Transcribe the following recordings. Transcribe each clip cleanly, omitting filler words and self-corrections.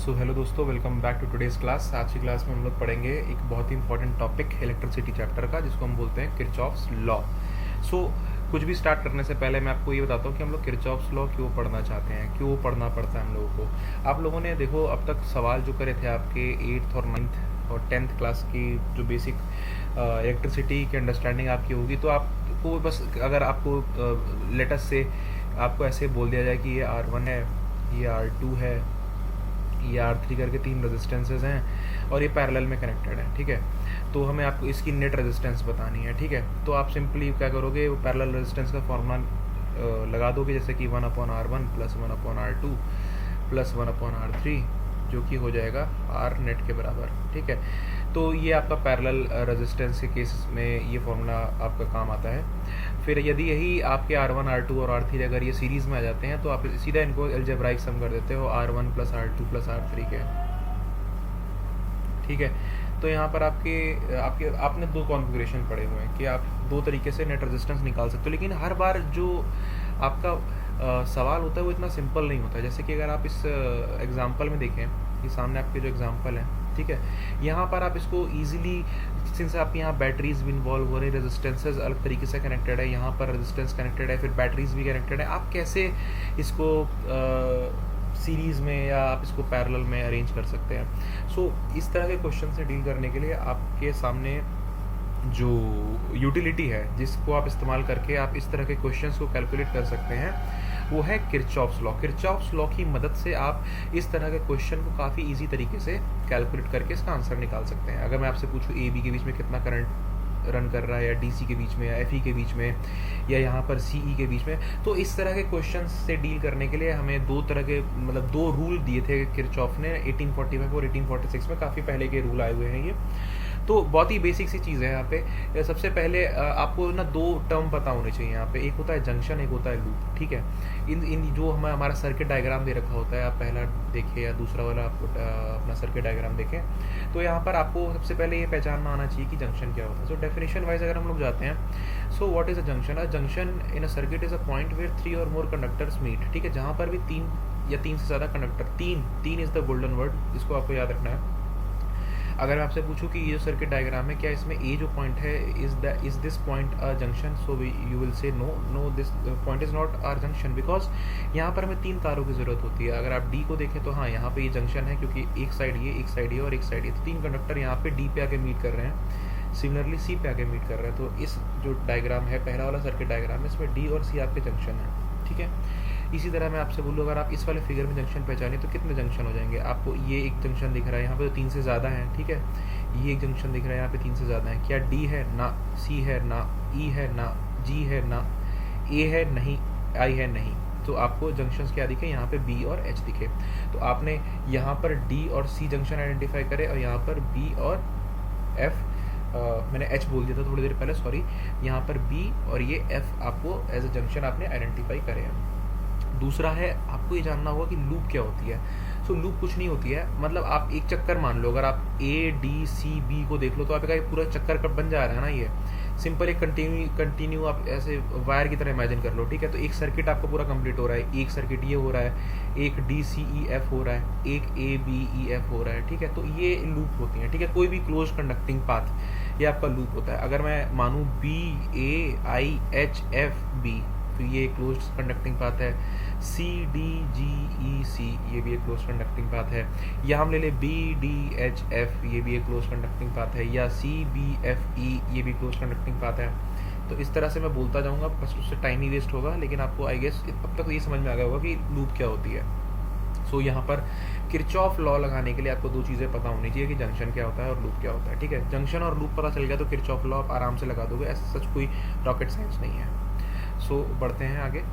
सो hello दोस्तों, welcome back to today's class. आज की क्लास में हम लोग पढ़ेंगे एक बहुत ही इंपॉर्टेंट टॉपिक इलेक्ट्रिसिटी चैप्टर का, जिसको हम बोलते हैं किरचॉफ्स लॉ। सो कुछ भी स्टार्ट करने से पहले मैं आपको ये बताता हूँ कि हम लोग किरचॉफ्स लॉ क्यों पढ़ना चाहते हैं, क्यों पढ़ना पड़ता है हम लोगों को। आप लोगों ने देखो अब तक सवाल जो करे थे आपके 8th और 9th और 10th क्लास की जो बेसिक इलेक्ट्रिसिटी की अंडरस्टैंडिंग आपकी होगी, तो आपको बस अगर आपको लेटस से आपको ऐसे बोल दिया जाए कि ये R1 है, ये R2 है, ये R3 करके 3 रेजिस्टेंसेज हैं और ये पैरेलल में कनेक्टेड है, ठीक है। तो हमें आपको इसकी नेट रेजिस्टेंस बतानी है, ठीक है। तो आप सिंपली क्या करोगे, वो पैरेलल रेजिस्टेंस का फॉर्मूला लगा दोगे, जैसे कि 1/R1 plus 1/R2 plus 1/R3, जो कि हो जाएगा R नेट के बराबर, ठीक है। तो ये आपका पैरेलल रेजिस्टेंस के केस में ये फॉर्मूला आपका काम आता है। फिर यदि यही आपके R1, R2 और R3 अगर ये सीरीज़ में आ जाते हैं, तो आप सीधा इनको अलजेब्राइक सम कर देते हो R1 plus R2 plus R3 के, ठीक है। तो यहाँ पर आपने दो कॉन्फ़िगरेशन पड़े हुए हैं कि आप दो तरीके से नेट रेजिस्टेंस निकाल सकते हो, लेकिन हर बार जो आपका सवाल होता है वो इतना सिंपल नहीं होता है। जैसे कि अगर आप इस एग्जांपल में देखें, कि सामने आपके जो एग्जांपल है, ठीक है, यहाँ पर आप इसको इजीली, सिंस आप यहाँ बैटरीज भी इन्वॉल्व हो रही, रेजिस्टेंसेज अलग तरीके से कनेक्टेड है, यहाँ पर रेजिस्टेंस कनेक्टेड है, फिर बैटरीज भी कनेक्टेड है, आप कैसे इसको सीरीज़ में या आप इसको पैरेलल में अरेंज कर सकते हैं। सो इस तरह के क्वेश्चन से डील करने के लिए आपके सामने जो यूटिलिटी है जिसको आप इस्तेमाल करके आप इस तरह के क्वेश्चंस को कैलकुलेट कर सकते हैं, वो है किरचॉफ्स लॉ। किरचॉफ्स लॉ की मदद से आप इस तरह के क्वेश्चन को काफ़ी इजी तरीके से कैलकुलेट करके इसका आंसर निकाल सकते हैं। अगर मैं आपसे पूछूं ए बी के बीच में कितना करंट रन कर रहा है, या डीसी के बीच में, या एफई के बीच में, या यहाँ पर सीई के बीच में, तो इस तरह के क्वेश्चन से डील करने के लिए हमें दो तरह के दो रूल दिए थे किरचॉफ ने 1845 और 1846 में। काफ़ी पहले के रूल आए हुए हैं ये, तो बहुत ही बेसिक सी चीज़ है यहाँ पे। सबसे पहले आपको ना दो टर्म पता होने चाहिए यहाँ पे, एक होता है जंक्शन, एक होता है लूप, ठीक है। इन जो हमारा सर्किट डायग्राम दे रखा होता है, आप पहला देखें या दूसरा वाला आपको अपना सर्किट डायग्राम देखें, तो यहाँ पर आपको सबसे पहले ये पहचानना आना चाहिए कि जंक्शन क्या होता है। सो डेफिनेशन वाइज अगर हम लोग जाते हैं, so what is a junction? A junction in a circuit is a point where 3 और मोर कंडक्टर्स मीट, ठीक है, जहाँ पर भी 3 या 3 से ज़्यादा कंडक्टर, तीन इज द गोल्डन वर्ड, इसको आपको याद रखना है। अगर मैं आपसे पूछूं कि ये जो सर्किट डायग्राम है, क्या इसमें ए जो पॉइंट है is this point a junction, so you will say no this point is not are junction, because यहाँ पर हमें 3 तारों की जरूरत होती है। अगर आप डी को देखें तो हाँ, यहाँ पे ये जंक्शन है, क्योंकि एक साइड ये, एक साइड ये और एक साइड ये, तो 3 कंडक्टर यहाँ पे डी पे आके मीट कर रहे हैं, सिमिलरली सी पे आके मीट कर रहे हैं। तो इस जो डायग्राम है, पहला वाला सर्किट डायग्राम है, इसमें डी और सी आपके जंक्शन है, ठीक है। इसी तरह मैं आपसे बोलूँ, अगर आप इस वाले फिगर में जंक्शन पहचाने तो कितने जंक्शन हो जाएंगे? आपको ये एक जंक्शन दिख रहा है, यहाँ पे तो 3 से ज़्यादा है, ठीक है। ये एक जंक्शन दिख रहा है, यहाँ पे 3 से ज़्यादा है। क्या डी है? ना सी है, ना ई है, ना जी है, ना ए है, नहीं आई है, नहीं। तो आपको जंक्शंस क्या दिखे? यहाँ पे बी और एच दिखे। तो आपने यहाँ पर डी और सी जंक्शन आइडेंटिफाई करे, और यहाँ पर बी और एफ, मैंने एच बोल दिया था थोड़ी देर पहले, सॉरी, यहाँ पर बी और ये एफ आपको एज अ जंक्शन आपने आइडेंटिफाई करे हैं। दूसरा है, आपको ये जानना होगा कि लूप क्या होती है। सो लूप कुछ नहीं होती है, मतलब आप एक चक्कर मान लो, अगर आप ए डी सी बी को देख लो तो आपका पूरा चक्कर कब बन जा रहा है ना, ये सिंपल एक कंटिन्यू आप ऐसे वायर की तरह इमेजिन कर लो, ठीक है। तो एक सर्किट आपका पूरा कंप्लीट हो रहा है, एक सर्किट ये हो रहा है, एक डी सी ई एफ हो रहा है, एक ए बी ई एफ हो रहा है, ठीक है। तो ये लूप होती है, ठीक है। कोई भी क्लोज कंडक्टिंग पाथ ये आपका लूप होता है। अगर मैं मानूँ B A I H F B, तो ये क्लोज कंडक्टिंग पाथ है। सी डी जी ई सी, ये भी एक क्लोज कंडक्टिंग पाथ है। या हम ले लें बी डी एच एफ, ये भी एक क्लोज कंडक्टिंग पाथ है। या सी बी एफ ई, ये भी क्लोज कंडक्टिंग पाथ है। तो इस तरह से मैं बोलता जाऊंगा, बस उससे टाइम ही वेस्ट होगा, लेकिन आपको आई गेस अब तक ये समझ में आ गया होगा कि लूप क्या होती है। सो यहाँ पर किरचॉफ लॉ लगाने के लिए आपको दो चीज़ें पता होनी चाहिए कि जंक्शन क्या होता है और लूप क्या होता है, ठीक है। जंक्शन और लूप पता चल गया तो किरचॉफ लॉ आप आराम से लगा दोगे, ऐसा सच कोई रॉकेट साइंस नहीं है। सो बढ़ते हैं आगे।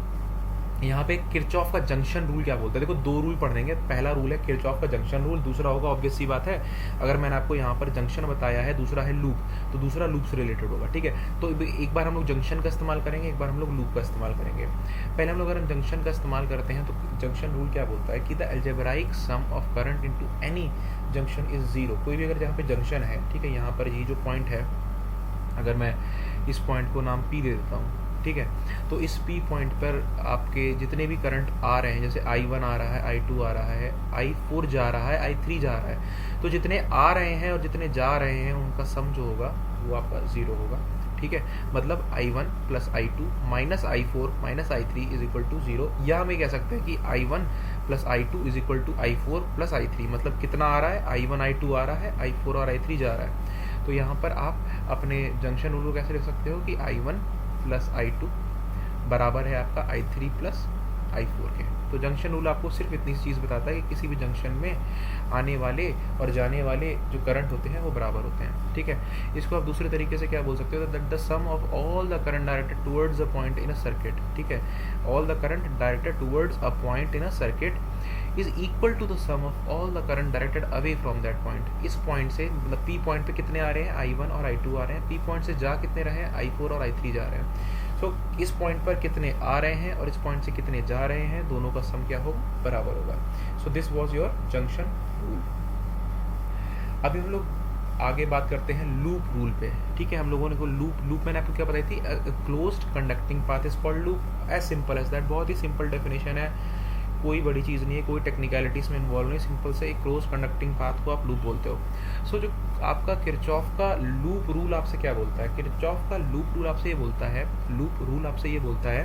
यहाँ पे किरचॉफ का जंक्शन रूल क्या बोलता है? देखो, दो रूल पढ़ेंगे। पहला रूल है किरचॉफ का जंक्शन रूल, दूसरा होगा, ऑब्वियस सी बात है, अगर मैंने आपको यहाँ पर जंक्शन बताया है, दूसरा है लूप, तो दूसरा लूप से रिलेटेड होगा, ठीक है। तो एक बार हम लोग जंक्शन का इस्तेमाल करेंगे, एक बार हम लोग लूप का इस्तेमाल करेंगे। पहले हम लोग अगर जंक्शन का इस्तेमाल करते हैं, तो जंक्शन रूल क्या बोलता है कि the algebraic sum of current into any junction is zero. कोई भी अगर जहाँ पे जंक्शन है, ठीक है, यहाँ पर ये जो पॉइंट है, अगर मैं इस पॉइंट को नाम पी दे देता हूँ, ठीक है। तो इस P पॉइंट पर आपके जितने भी करंट आ रहे हैं, जैसे I1 आ रहा है, I2 आ रहा है, I4 जा रहा है, I3 जा रहा है, तो जितने आ रहे हैं और जितने जा रहे हैं उनका सम जो होगा वो आपका 0 होगा, ठीक है। मतलब I1 plus I2 minus I4 minus I3 is equal to 0, या हम ये कह सकते हैं कि I1 plus I2 is equal to I4 plus I3, मतलब कितना आ रहा है, I1 I2 आ रहा है, I4 और I3 जा रहा है। तो यहाँ पर आप अपने जंक्शन रूल को कैसे लिख सकते हो कि I1 प्लस I2 बराबर है आपका I3 प्लस I4 के। तो जंक्शन रूल आपको सिर्फ इतनी चीज़ बताता है कि किसी भी जंक्शन में आने वाले और जाने वाले जो करंट होते हैं वो बराबर होते हैं, ठीक है। इसको आप दूसरे तरीके से क्या बोल सकते हो, that the sum of all the current directed towards a point in a circuit, ठीक है, all the current directed towards a point in a circuit is equal to the sum of all the current directed away from that point. इस point से, मतलब P point पे कितने आ रहे हैं, I1 और I2 आ रहे हैं, P पॉइंट से जा कितने रहे हैं, I4 और I3 जा रहे हैं। सो इस पॉइंट पर कितने आ रहे हैं और इस पॉइंट से कितने जा रहे हैं, दोनों का सम क्या होगा, बराबर होगा। So this was your junction rule. अभी हम लोग आगे बात करते हैं लूप रूल पे, ठीक है। हम लोगों ने को लूप मैंने आपको क्या बताई थी, closed conducting path is called loop, as simple as that. बहुत ही सिंपल डेफिनेशन है, कोई बड़ी चीज़ नहीं है, कोई टेक्निकलिटीज़ में इन्वॉल्व नहीं, सिंपल से एक क्लोज कंडक्टिंग पाथ को आप लूप बोलते हो। सो जो आपका किरचॉफ का लूप रूल आपसे क्या बोलता है, किरचॉफ का लूप रूल आपसे ये बोलता है, लूप रूल आपसे ये बोलता है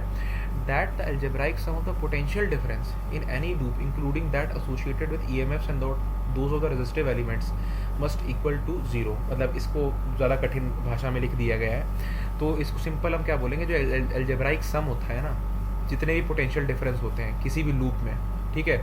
that the algebraic sum of the potential difference in any loop including that associated with EMFs and those of the resistive elements must equal to 0। मतलब इसको ज़्यादा कठिन भाषा में लिख दिया गया है, तो इसको सिंपल हम क्या बोलेंगे, जो अलजेब्राइक सम होता है ना, जितने भी पोटेंशियल डिफरेंस होते हैं किसी भी लूप में, ठीक है,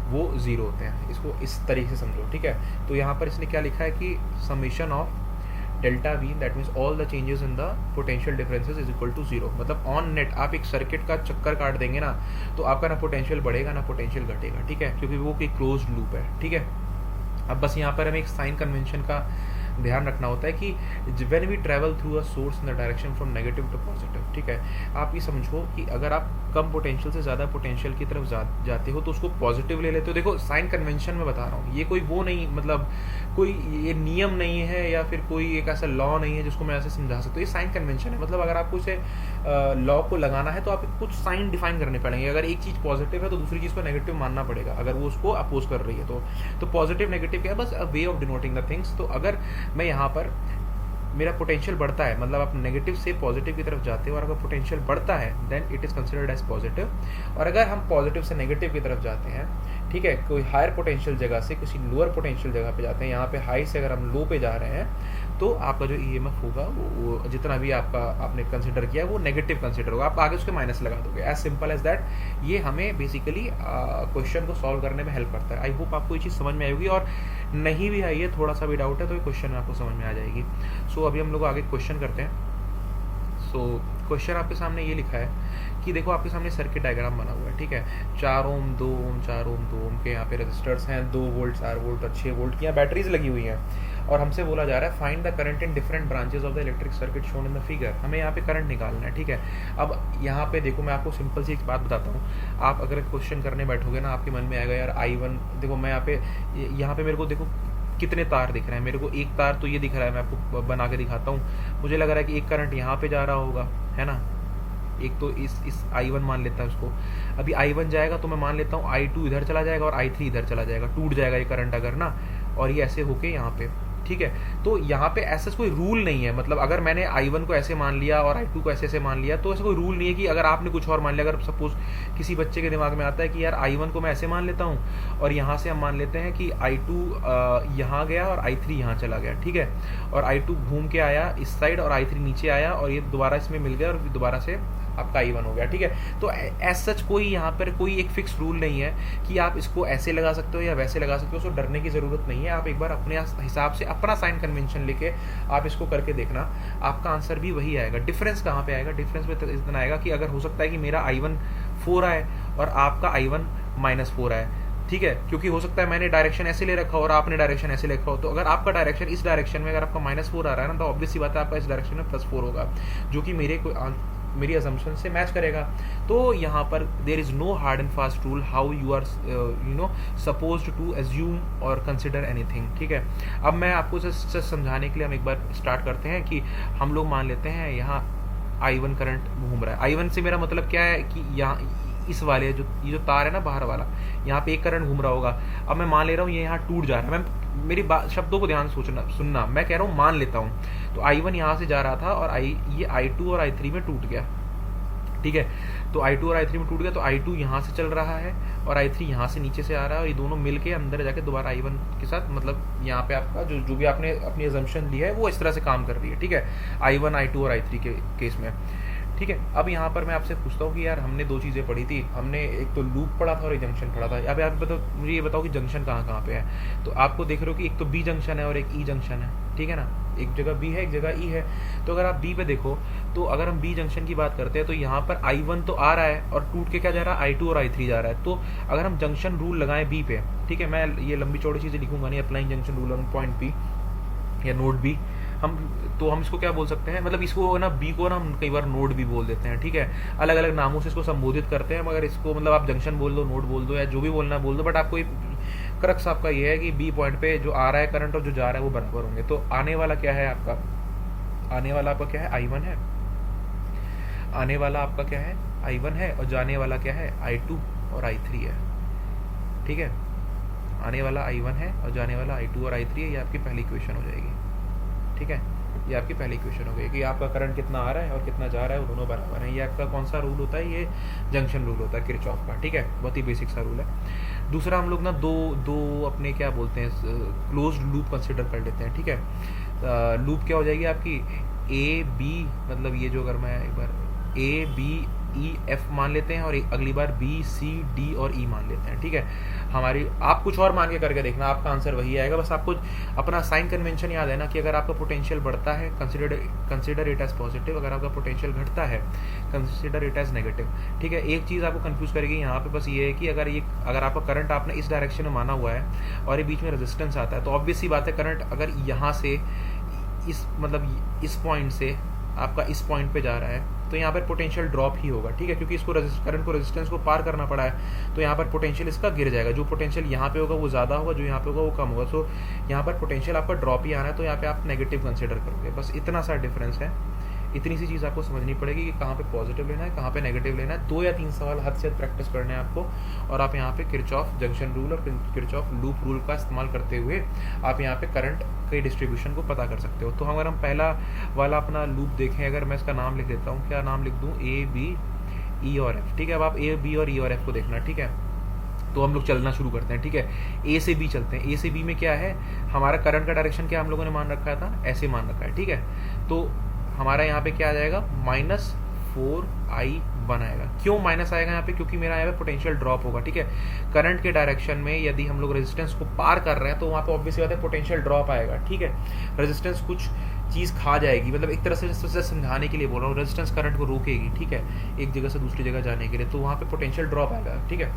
वो 0 होते हैं। इसको इस तरीके से समझो, ठीक है। तो यहाँ पर इसने क्या लिखा है कि summation of delta V, that means all the changes in the potential differences is equal to 0। मतलब ऑन नेट आप एक सर्किट का चक्कर काट देंगे ना, तो आपका ना पोटेंशियल बढ़ेगा ना पोटेंशियल घटेगा, ठीक है, क्योंकि वो एक क्लोज्ड लूप है, ठीक है। अब बस यहाँ पर हमें एक साइन कन्वेंशन का ध्यान रखना होता है कि when we travel through a source in the direction from negative to positive, ठीक है। आप ये समझो कि अगर आप कम पोटेंशियल से ज़्यादा पोटेंशियल की तरफ जाते हो तो उसको पॉजिटिव ले लेते हो। देखो साइन कन्वेंशन में बता रहा हूँ, ये कोई वो नहीं, मतलब कोई ये नियम नहीं है या फिर कोई एक ऐसा लॉ नहीं है जिसको मैं ऐसे समझा सकता हूँ। ये साइन कन्वेंशन है, मतलब अगर आपको इसे लॉ को लगाना है तो आप कुछ साइन डिफाइन करने पड़ेंगे। अगर एक चीज़ पॉजिटिव है तो दूसरी चीज़ को नेगेटिव मानना पड़ेगा, अगर वो उसको अपोज कर रही है तो पॉजिटिव नेगेटिव क्या है, बस a way of denoting the things. तो अगर मैं यहाँ पर मेरा पोटेंशियल बढ़ता है, मतलब आप नेगेटिव से पॉजिटिव की तरफ जाते हो और अगर पोटेंशियल बढ़ता है then it is considered as positive. और अगर हम पॉजिटिव से नेगेटिव की तरफ जाते हैं, ठीक है, कोई हायर पोटेंशियल जगह से किसी लोअर पोटेंशियल जगह पे जाते हैं, यहाँ पे हाई से अगर हम लो पे जा रहे हैं तो आपका जो ईएमएफ होगा वो जितना भी आपने कंसिडर किया वो नेगेटिव कंसिडर होगा, आप आगे उसके माइनस लगा दोगे, एज सिंपल एज दैट। ये हमें बेसिकली क्वेश्चन को सॉल्व करने में हेल्प करता है। आई होप आपको ये चीज़ समझ में आएगी, और नहीं भी आई है, थोड़ा सा भी डाउट है तो ये क्वेश्चन में आपको समझ में आ जाएगी। सो अभी हम लोग आगे क्वेश्चन करते हैं। सो क्वेश्चन आपके सामने ये लिखा है कि देखो आपके सामने सर्किट डायग्राम बना हुआ है, ठीक है, 4 ओम 2 ओम 4 ओम 2 ओम के यहाँ पे रजिस्टर्स हैं, 2 वोल्ट 4 वोल्ट और 6 वोल्ट की यहाँ बैटरीज लगी हुई हैं, और हमसे बोला जा रहा है find the current in different branches of the electric circuit shown in the figure. हमें यहाँ पे करंट निकालना है, ठीक है। अब यहाँ पे देखो मैं आपको सिंपल सी एक बात बताता हूँ, आप अगर क्वेश्चन करने बैठोगे ना आपके मन में आएगा यार I1, देखो मैं यहाँ पे मेरे को देखो कितने तार दिख रहे हैं, मेरे को एक तार तो ये दिख रहा है, मैं आपको बना के दिखाता हूँ। मुझे लग रहा है कि एक करंट यहाँ पे जा रहा होगा, है ना, एक तो इस I1 मान लेता है उसको। अभी I1 जाएगा तो मैं मान लेता हूँ I2 इधर चला जाएगा और I3 इधर चला जाएगा, टूट जाएगा ये करंट अगर ना, और ये ऐसे होके यहाँ पे, ठीक है। तो यहाँ पे ऐसा कोई रूल नहीं है, मतलब अगर मैंने I1 को ऐसे मान लिया और I2 को ऐसे मान लिया तो ऐसा कोई रूल नहीं है कि अगर आपने कुछ और मान लिया। अगर सपोज किसी बच्चे के दिमाग में आता है कि यार I1 को मैं ऐसे मान लेता हूँ और यहाँ से हम मान लेते हैं कि I2 यहाँ गया और I3 यहाँ चला गया, ठीक है, और I2 घूम के आया इस साइड और I3 नीचे आया और ये दोबारा इसमें मिल गया और दोबारा से आपका I1 हो गया, ठीक है। तो एज सच कोई यहाँ पर कोई एक फिक्स रूल नहीं है कि आप इसको ऐसे लगा सकते हो या वैसे लगा सकते हो, तो डरने की ज़रूरत नहीं है। आप एक बार अपने हिसाब से अपना साइन कन्वेंशन लेके आप इसको करके देखना, आपका आंसर भी वही आएगा। डिफरेंस कहाँ पे आएगा, डिफरेंस में इतना आएगा कि अगर हो सकता है कि मेरा I1 4 आए और आपका I1 -4 आए, ठीक है, क्योंकि हो सकता है मैंने डायरेक्शन ऐसे ले रखा हो और आपने डायरेक्शन ऐसे ले रखा हो। तो अगर आपका डायरेक्शन इस डायरेक्शन में अगर आपका -4 आ रहा है ना, तो ऑब्वियस सी बात है आपका इस डायरेक्शन में +4 होगा, जो कि मेरी असम्पशन से मैच करेगा। तो यहाँ पर there is no hard and fast rule how you are supposed to assume और कंसिडर एनीथिंग, ठीक है। अब मैं आपको समझाने के लिए हम एक बार स्टार्ट करते हैं कि हम लोग मान लेते हैं यहाँ I1 करंट घूम रहा है। I1 से मेरा मतलब क्या है कि यहाँ इस वाले जो ये जो तार है ना बाहर वाला, यहाँ पे एक करंट घूम रहा होगा। अब मैं मान ले रहा हूँ ये यहाँ टूट जा रहा है, मैं मेरी बात शब्दों को ध्यान से सुनना, मैं कह रहा हूँ मान लेता हूँ। तो I1 यहाँ से जा रहा था और ये I2 और I3 में टूट गया, ठीक है। तो I2 और I3 में टूट गया, तो I2 यहाँ से चल रहा है और I3 यहाँ से नीचे से आ रहा है, और ये दोनों मिलके अंदर जाके दोबारा I1 के साथ, मतलब यहाँ पे आपका जो भी आपने अपनी अजम्पशन ली है वो इस तरह से काम कर रही है, ठीक है, I1 I2 और I3 के केस में, ठीक है। अब यहाँ पर मैं आपसे पूछता हूँ कि यार हमने दो चीज़ें पढ़ी थी, हमने एक तो लूप पढ़ा था और एक जंक्शन पढ़ा था। अब आप बताओ, मुझे ये बताओ कि जंक्शन कहाँ कहाँ पे है। तो आपको देख रहे हो कि एक तो बी जंक्शन है और एक ई जंक्शन है, ठीक है ना, एक जगह बी है एक जगह ई है। तो अगर आप बी पे देखो, तो अगर हम बी जंक्शन की बात करते हैं तो यहाँ पर I1 तो आ रहा है और टूट के क्या जा रहा है, I2 और I3 जा रहा है। तो अगर हम जंक्शन रूल लगाएं बी पे, ठीक है, मैं ये लंबी चौड़ी चीज़ें लिखूंगा नहीं, applying junction rule on point B या नोड बी, हम इसको क्या बोल सकते हैं, मतलब इसको ना बी को ना हम कई बार नोड भी बोल देते हैं, ठीक है, अलग अलग नामों से इसको संबोधित करते हैं, मगर इसको मतलब आप जंक्शन बोल दो, नोड बोल दो, या जो भी बोलना बोल दो, बट आपको क्रक्स आपका ये है कि बी पॉइंट पे जो आ रहा है करंट और जो जा रहा है वो बराबर होंगे। तो आने वाला क्या है आपका, आने वाला आपका क्या है, I1 है, आने वाला आपका क्या है, I1 है, और जाने वाला क्या है, I2 और I3 है, ठीक है। आने वाला I1 है और जाने वाला I2 और I3 है, ये आपकी पहली इक्वेशन हो जाएगी, ठीक है, ये आपकी पहली इक्वेशन हो गई कि आपका करंट कितना आ रहा है और कितना जा रहा है वो दोनों बराबर हैं। ये आपका कौन सा रूल होता है, ये जंक्शन रूल होता है किरचॉफ का, ठीक है, बहुत ही बेसिक सा रूल है। दूसरा हम लोग ना दो अपने क्या बोलते हैं, क्लोज्ड लूप कंसिडर कर लेते हैं, ठीक है। लूप क्या हो जाएगी आपकी, ए बी, मतलब ये जो अगर मैं एक बार ए बी ई एफ मान लेते हैं और अगली बार बी सी डी और ई मान लेते हैं, ठीक है। हमारी आप कुछ और मान के करके देखना, आपका आंसर वही आएगा। बस आपको अपना साइन कन्वेंशन याद है ना कि अगर आपका पोटेंशियल बढ़ता है कंसिडर इट एज पॉजिटिव, अगर आपका पोटेंशियल घटता है कंसिडर इट एज नेगेटिव, ठीक है। एक चीज़ आपको कंफ्यूज करेगी यहाँ पे बस ये है कि अगर आपका करंट आपने इस डायरेक्शन में माना हुआ है और ये बीच में रेजिस्टेंस आता है, तो ऑब्वियस सी बात है करंट अगर यहाँ से इस पॉइंट से आपका इस पॉइंट पे जा रहा है तो यहाँ पर पोटेंशियल ड्रॉप ही होगा, ठीक है, क्योंकि इसको करंट को रेजिस्टेंस को पार करना पड़ा है, तो यहाँ पर पोटेंशियल इसका गिर जाएगा। जो पोटेंशियल यहाँ पे होगा वो ज़्यादा होगा, जो यहाँ पे होगा वो कम होगा। सो यहाँ पर पोटेंशियल आपका ड्रॉप ही आना है, तो यहाँ पे आप नेगेटिव कंसिडर करोगे। बस इतना सा डिफरेंस है, इतनी सी चीज़ आपको समझनी पड़ेगी कि कहाँ पे पॉजिटिव लेना है, कहाँ पे नेगेटिव लेना है। 2 या 3 सवाल हद से हद प्रैक्टिस करने हैं आपको, और आप यहाँ पे किरचॉफ जंक्शन रूल और किरचॉफ लूप रूल का इस्तेमाल करते हुए आप यहाँ पे करंट के डिस्ट्रीब्यूशन को पता कर सकते हो। तो अगर हम पहला वाला अपना लूप देखें, अगर मैं इसका नाम लिख देता हूँ, क्या नाम लिख दूँ, ए बी ई और एफ, ठीक है। अब आप ए बी और ई और एफ को देखना, ठीक है। तो हम लोग चलना शुरू करते हैं, ठीक है। ए से बी चलते हैं। ए से बी में क्या है, हमारा करंट का डायरेक्शन क्या हम लोगों ने मान रखा था, ऐसे मान रखा है, ठीक है। तो हमारा यहाँ पे क्या आ जाएगा, -4I1 आएगा। क्यों माइनस आएगा यहाँ पे, क्योंकि मेरा यहाँ पे पोटेंशियल ड्रॉप होगा, ठीक है। करंट के डायरेक्शन में यदि हम लोग रेजिस्टेंस को पार कर रहे हैं तो वहाँ पे ऑब्वियस बात है पोटेंशियल ड्रॉप आएगा, ठीक है। रेजिस्टेंस कुछ चीज़ खा जाएगी, मतलब एक तरह से समझाने के लिए बोल रहा हूँ, रेजिस्टेंस करंट को रोकेगी, ठीक है, एक जगह से दूसरी जगह जाने के लिए, तो वहाँ पे पोटेंशियल ड्रॉप आएगा, ठीक है,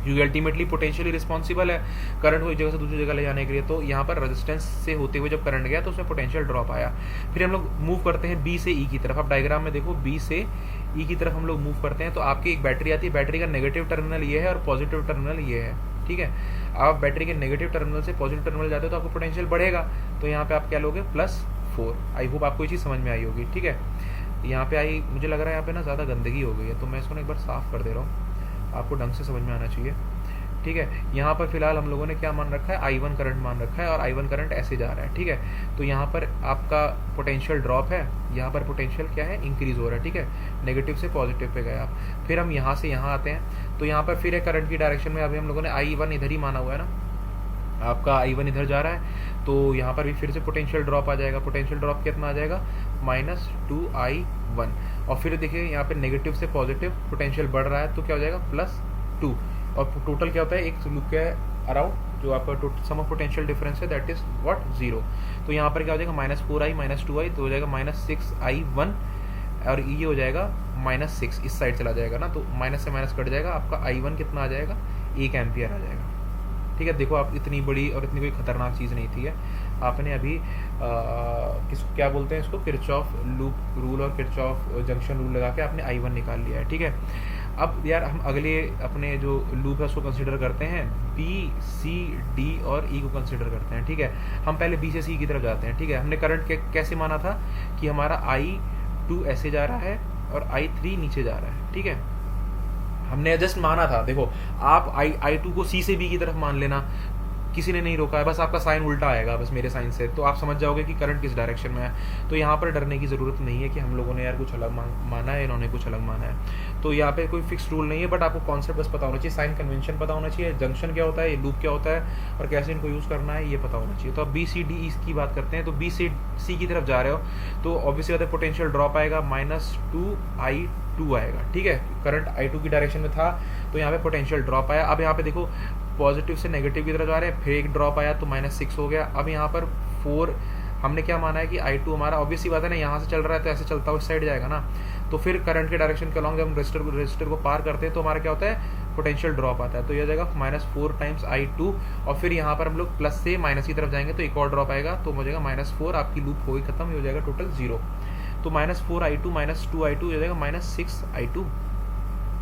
क्योंकि अल्टीमेटली पोटेंशियली रिस्पॉन्सिबल है करंट को एक जगह से दूसरी जगह ले जाने के लिए। तो यहाँ पर रेजिस्टेंस से होते हुए जब करंट गया तो उसमें पोटेंशियल ड्रॉप आया। फिर हम लोग मूव करते हैं बी से ई की तरफ। आप डायग्राम में देखो, बी से ई की तरफ हम लोग मूव करते हैं, तो आपकी एक बैटरी आती है, बैटरी का नेगेटिव टर्मिनल ये है और पॉजिटिव टर्मिनल ये है, ठीक है। आप बैटरी के नेगेटिव टर्मिनल से पॉजिटिव टर्मिनल जाते हो तो आपको पोटेंशियल बढ़ेगा, तो यहाँ पे आप क्या लोगे, +4। आई होप आपको ये चीज़ समझ में आई होगी, ठीक है। यहाँ पे आई, मुझे लग रहा है यहाँ पे ना ज़्यादा गंदगी हो गई है, तो मैं इसको ना एक बार साफ़ कर दे रहा हूँ, आपको ढंग से समझ में आना चाहिए, ठीक है। यहाँ पर फिलहाल हम लोगों ने क्या मान रखा है, I1 करंट मान रखा है, और I1 करंट ऐसे जा रहा है, ठीक है। तो यहाँ पर आपका पोटेंशियल ड्रॉप है, यहाँ पर पोटेंशियल क्या है, इंक्रीज हो रहा है, ठीक है, नेगेटिव से पॉजिटिव पे गया आप। फिर हम यहाँ से यहाँ आते हैं, तो यहाँ पर फिर है करंट की डायरेक्शन में, अभी हम लोगों ने I1 इधर ही माना हुआ है ना, आपका I1 इधर जा रहा है, तो यहाँ पर भी फिर से पोटेंशियल ड्रॉप आ जाएगा। पोटेंशियल ड्रॉप कितना आ जाएगा, -2I1, और फिर देखिए यहाँ पे नेगेटिव से पॉजिटिव पोटेंशियल बढ़ रहा है, तो क्या हो जाएगा, +2, और टोटल क्या होता है, एक लूप क्या है अराउंड, जो आपका सम ऑफ पोटेंशियल डिफरेंस है दैट इज व्हाट, 0। तो यहाँ पर क्या हो जाएगा, -4I -2I, तो हो जाएगा -6I1, और ये हो जाएगा -6, इस साइड चला जाएगा ना, तो माइनस से माइनस कट जाएगा, आपका I1 कितना आ जाएगा, 1 एम्पियर आ जाएगा, ठीक है। देखो आप, इतनी बड़ी और इतनी कोई खतरनाक चीज़ नहीं थी है, आपने अभी क्या बोलते हैं इसको, किरचॉफ लूप रूल और किरचॉफ जंक्शन रूल लगा के आपने I1 निकाल लिया है, ठीक है। अब यार हम अगले अपने जो लूप है उसको कंसिडर करते हैं, बी सी डी और ई को कंसिडर करते हैं, ठीक है। हम पहले बी से सी की तरफ जाते हैं, ठीक है। हमने करंट कैसे माना था कि हमारा I I2 ऐसे जा रहा है और I3 नीचे जा रहा है, ठीक है। हमने जस्ट माना था, देखो आप I2 को C से B की तरफ मान लेना, किसी ने नहीं रोका है, बस आपका साइन उल्टा आएगा बस मेरे साइन से, तो आप समझ जाओगे कि करंट किस डायरेक्शन में है। तो यहाँ पर डरने की ज़रूरत नहीं है कि हम लोगों ने यार कुछ अलग माना है, इन्होंने कुछ अलग माना है। तो यहाँ पे कोई फिक्स रूल नहीं है, बट आपको कॉन्सेप्ट बस पता होना चाहिए, साइन कन्वेंशन पता होना चाहिए, जंक्शन क्या होता है, लूप क्या होता है और कैसे इनको यूज़ करना है, ये पता होना चाहिए। तो अब बी सी डी ई की बात करते हैं। तो बी से सी की तरफ जा रहे हो तो ऑब्वियसली बात है पोटेंशियल ड्रॉप आएगा, -2I2 आएगा, ठीक है। करंट I2 की डायरेक्शन में था तो यहाँ पे पोटेंशियल ड्रॉप आया। अब यहाँ पे देखो पॉजिटिव से नेगेटिव की तरफ जा रहे हैं, फिर एक ड्रॉप आया तो -6 हो गया। अब यहाँ पर 4 हमने क्या माना है कि I2 हमारा ऑब्वियसली बात है ना, यहाँ से चल रहा है तो ऐसे चलता हुआ इस साइड जाएगा ना, तो फिर करंट के डायरेक्शन के अलॉन्ग जब हम रजिस्टर को पार करते हैं तो हमारा क्या होता है, पोटेंशियल ड्रॉप आता है। तो यह जाएगा -4 टाइम्स I2 और फिर यहाँ पर हम लोग प्लस से माइनस की तरफ जाएंगे तो एक और ड्रॉप आएगा तो हो जाएगा -4, आपकी लूप हो गई खत्म, हो जाएगा टोटल 0। तो -4I2 -2I2 हो जाएगा -6I2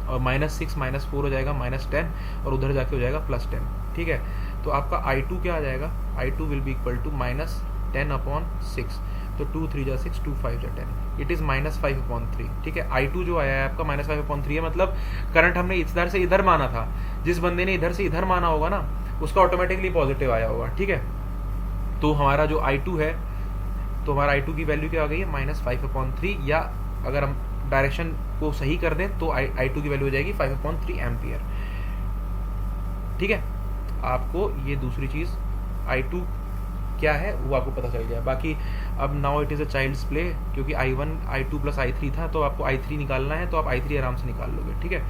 और -6 -4 हो जाएगा -10 और उधर जाके हो जाएगा +10, ठीक है। तो आपका I2 क्या आ जाएगा, I2 will be equal to -10/6, तो 2 3 जा 6, 2 5 जा 10, इट इज़ -5/3, ठीक है। I2 जो आया है आपका -5/3 है, मतलब करंट हमने इधर से इधर माना था, जिस बंदे ने इधर से इधर माना होगा ना उसका ऑटोमेटिकली पॉजिटिव आया होगा, ठीक है। तो हमारा जो I2 है, तो हमारा I2 की वैल्यू क्या आ गई है, -5/3, या अगर हम डायरेक्शन को सही कर दें तो I2 की वैल्यू हो जाएगी 5/3 एम्पियर, ठीक है। आपको ये दूसरी चीज़ I2 क्या है वो आपको पता चल गया। बाकी अब now it is a child's play, क्योंकि I1 I2 + I3 था, तो आपको I3 निकालना है तो आप I3 आराम से निकाल लोगे, ठीक है।